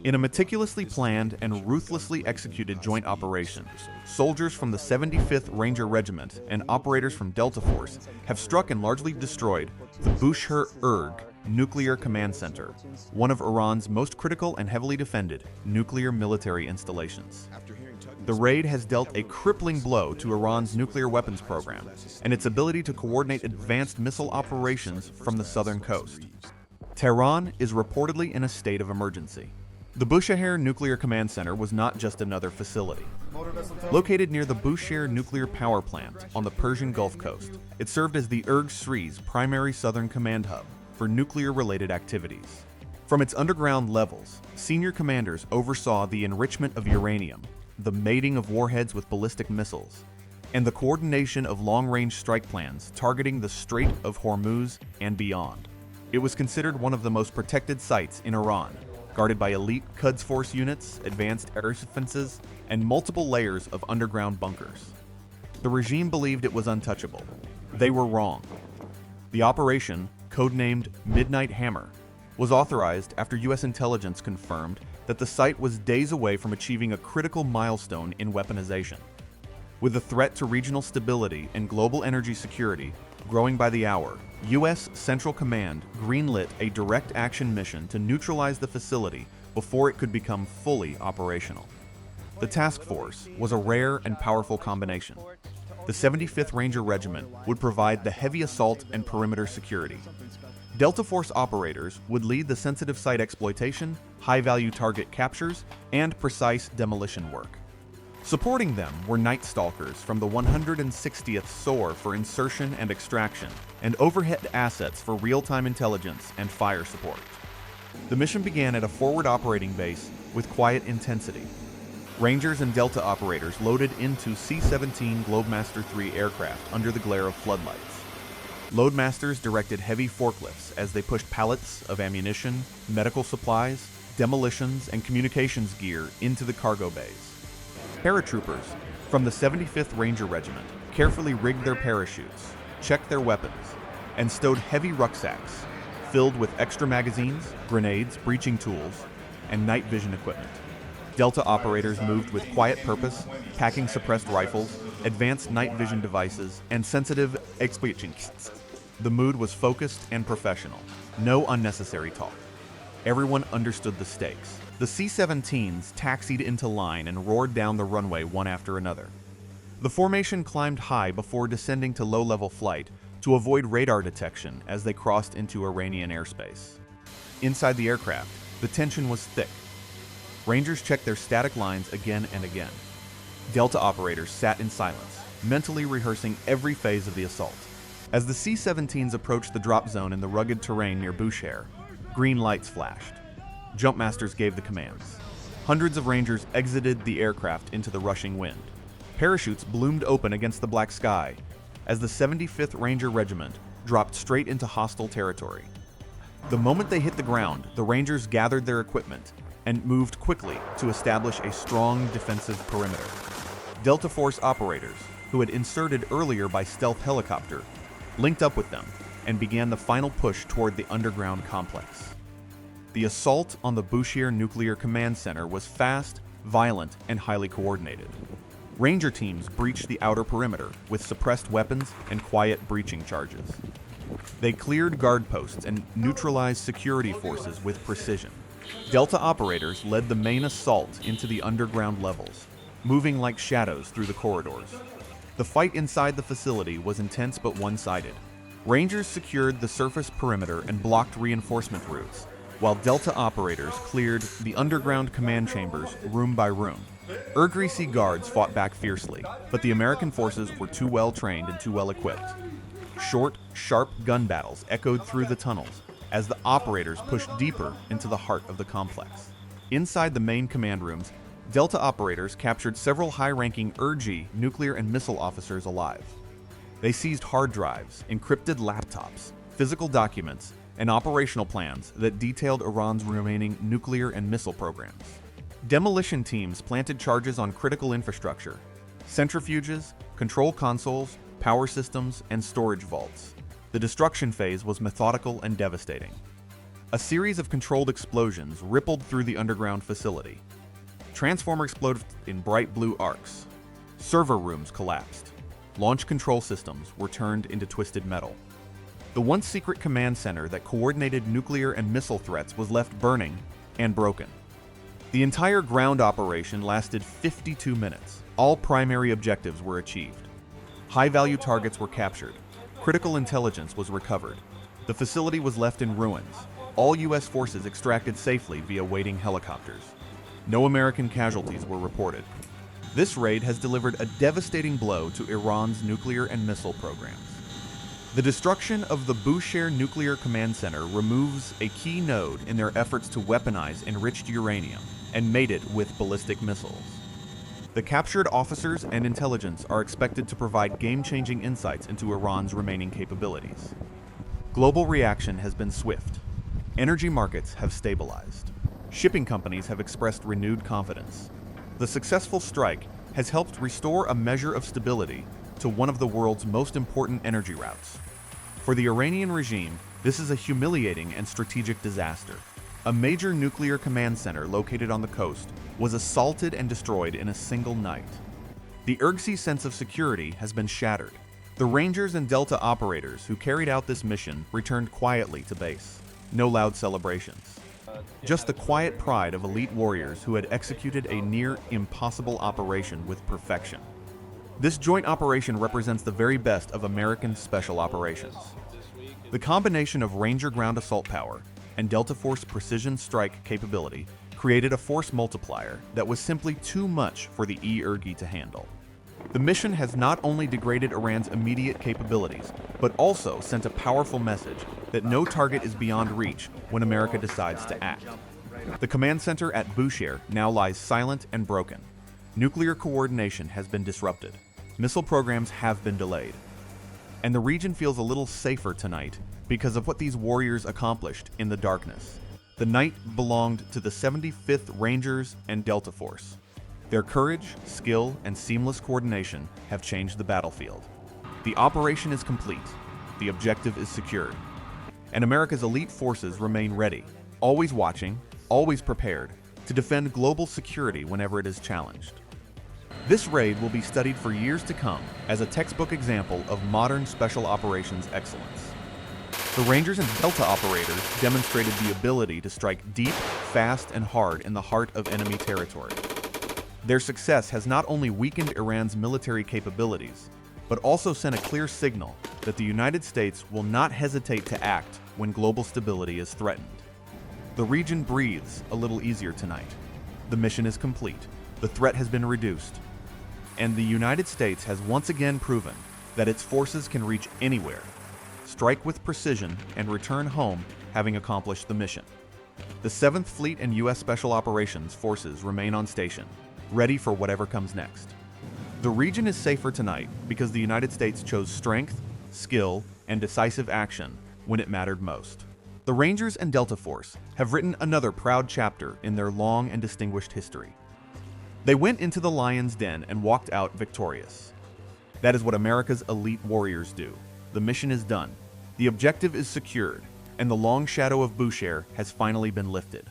In a meticulously planned and ruthlessly executed joint operation, soldiers from the 75th Ranger Regiment and operators from Delta Force have struck and largely destroyed the Bushehr Nuclear Command Center, one of Iran's most critical and heavily defended nuclear military installations. The raid has dealt a crippling blow to Iran's nuclear weapons program and its ability to coordinate advanced missile operations from the southern coast. Tehran is reportedly in a state of emergency. The Bushehr Nuclear Command Center was not just another facility. Located near the Bushehr nuclear power plant on the Persian Gulf Coast, it served as the IRGC's primary southern command hub for nuclear-related activities. From its underground levels, senior commanders oversaw the enrichment of uranium, the mating of warheads with ballistic missiles, and the coordination of long-range strike plans targeting the Strait of Hormuz and beyond. It was considered one of the most protected sites in Iran, guarded by elite Quds Force units, advanced air defenses, and multiple layers of underground bunkers. The regime believed it was untouchable. They were wrong. The operation, codenamed Midnight Hammer, was authorized after U.S. intelligence confirmed that the site was days away from achieving a critical milestone in weaponization. With the threat to regional stability and global energy security growing by the hour, U.S. Central Command greenlit a direct action mission to neutralize the facility before it could become fully operational. The task force was a rare and powerful combination. The 75th Ranger Regiment would provide the heavy assault and perimeter security. Delta Force operators would lead the sensitive site exploitation, high-value target captures, and precise demolition work. Supporting them were Night Stalkers from the 160th SOAR for insertion and extraction, and overhead assets for real-time intelligence and fire support. The mission began at a forward operating base with quiet intensity. Rangers and Delta operators loaded into C-17 Globemaster III aircraft under the glare of floodlights. Loadmasters directed heavy forklifts as they pushed pallets of ammunition, medical supplies, demolitions, and communications gear into the cargo bays. Paratroopers from the 75th Ranger Regiment carefully rigged their parachutes, checked their weapons, and stowed heavy rucksacks filled with extra magazines, grenades, breaching tools, and night vision equipment. Delta operators moved with quiet purpose, packing suppressed rifles, advanced night vision devices, and sensitive exploitation kits. The mood was focused and professional. No unnecessary talk. Everyone understood the stakes. The C-17s taxied into line and roared down the runway one after another. The formation climbed high before descending to low-level flight to avoid radar detection as they crossed into Iranian airspace. Inside the aircraft, the tension was thick. Rangers checked their static lines again and again. Delta operators sat in silence, mentally rehearsing every phase of the assault. As the C-17s approached the drop zone in the rugged terrain near Bushehr, green lights flashed. Jumpmasters gave the commands. Hundreds of Rangers exited the aircraft into the rushing wind. Parachutes bloomed open against the black sky as the 75th Ranger Regiment dropped straight into hostile territory. The moment they hit the ground, the Rangers gathered their equipment and moved quickly to establish a strong defensive perimeter. Delta Force operators, who had inserted earlier by stealth helicopter, linked up with them and began the final push toward the underground complex. The assault on the Bushehr Nuclear Command Center was fast, violent, and highly coordinated. Ranger teams breached the outer perimeter with suppressed weapons and quiet breaching charges. They cleared guard posts and neutralized security forces with precision. Delta operators led the main assault into the underground levels, moving like shadows through the corridors. The fight inside the facility was intense but one-sided. Rangers secured the surface perimeter and blocked reinforcement routes, while Delta operators cleared the underground command chambers room by room. IRGC guards fought back fiercely, but the American forces were too well trained and too well equipped. Short, sharp gun battles echoed through the tunnels as the operators pushed deeper into the heart of the complex. Inside the main command rooms, Delta operators captured several high-ranking IRGC nuclear and missile officers alive. They seized hard drives, encrypted laptops, physical documents, and operational plans that detailed Iran's remaining nuclear and missile programs. Demolition teams planted charges on critical infrastructure, centrifuges, control consoles, power systems, and storage vaults. The destruction phase was methodical and devastating. A series of controlled explosions rippled through the underground facility. Transformer exploded in bright blue arcs. Server rooms collapsed. Launch control systems were turned into twisted metal. The once secret command center that coordinated nuclear and missile threats was left burning and broken. The entire ground operation lasted 52 minutes. All primary objectives were achieved. High-value targets were captured. Critical intelligence was recovered. The facility was left in ruins. All U.S. forces extracted safely via waiting helicopters. No American casualties were reported. This raid has delivered a devastating blow to Iran's nuclear and missile programs. The destruction of the Bushehr Nuclear Command Center removes a key node in their efforts to weaponize enriched uranium and mate it with ballistic missiles. The captured officers and intelligence are expected to provide game-changing insights into Iran's remaining capabilities. Global reaction has been swift. Energy markets have stabilized. Shipping companies have expressed renewed confidence. The successful strike has helped restore a measure of stability to one of the world's most important energy routes. For the Iranian regime, this is a humiliating and strategic disaster. A major nuclear command center located on the coast was assaulted and destroyed in a single night. The IRGC sense of security has been shattered. The Rangers and Delta operators who carried out this mission returned quietly to base. No loud celebrations. Just the quiet pride of elite warriors who had executed a near-impossible operation with perfection. This joint operation represents the very best of American special operations. The combination of Ranger ground assault power and Delta Force precision strike capability created a force multiplier that was simply too much for the IRGC to handle. The mission has not only degraded Iran's immediate capabilities, but also sent a powerful message that no target is beyond reach when America decides to act. The command center at Bushehr now lies silent and broken. Nuclear coordination has been disrupted. Missile programs have been delayed. And the region feels a little safer tonight because of what these warriors accomplished in the darkness. The night belonged to the 75th Rangers and Delta Force. Their courage, skill, and seamless coordination have changed the battlefield. The operation is complete. The objective is secured. And America's elite forces remain ready, always watching, always prepared, to defend global security whenever it is challenged. This raid will be studied for years to come as a textbook example of modern special operations excellence. The Rangers and Delta operators demonstrated the ability to strike deep, fast, and hard in the heart of enemy territory. Their success has not only weakened Iran's military capabilities, but also sent a clear signal that the United States will not hesitate to act when global stability is threatened. The region breathes a little easier tonight. The mission is complete. The threat has been reduced. And the United States has once again proven that its forces can reach anywhere, strike with precision, and return home having accomplished the mission. The 7th Fleet and U.S. Special Operations forces remain on station, ready for whatever comes next. The region is safer tonight because the United States chose strength, skill, and decisive action when it mattered most. The Rangers and Delta Force have written another proud chapter in their long and distinguished history. They went into the lion's den and walked out victorious. That is what America's elite warriors do. The mission is done. The objective is secured, and the long shadow of Bushehr has finally been lifted.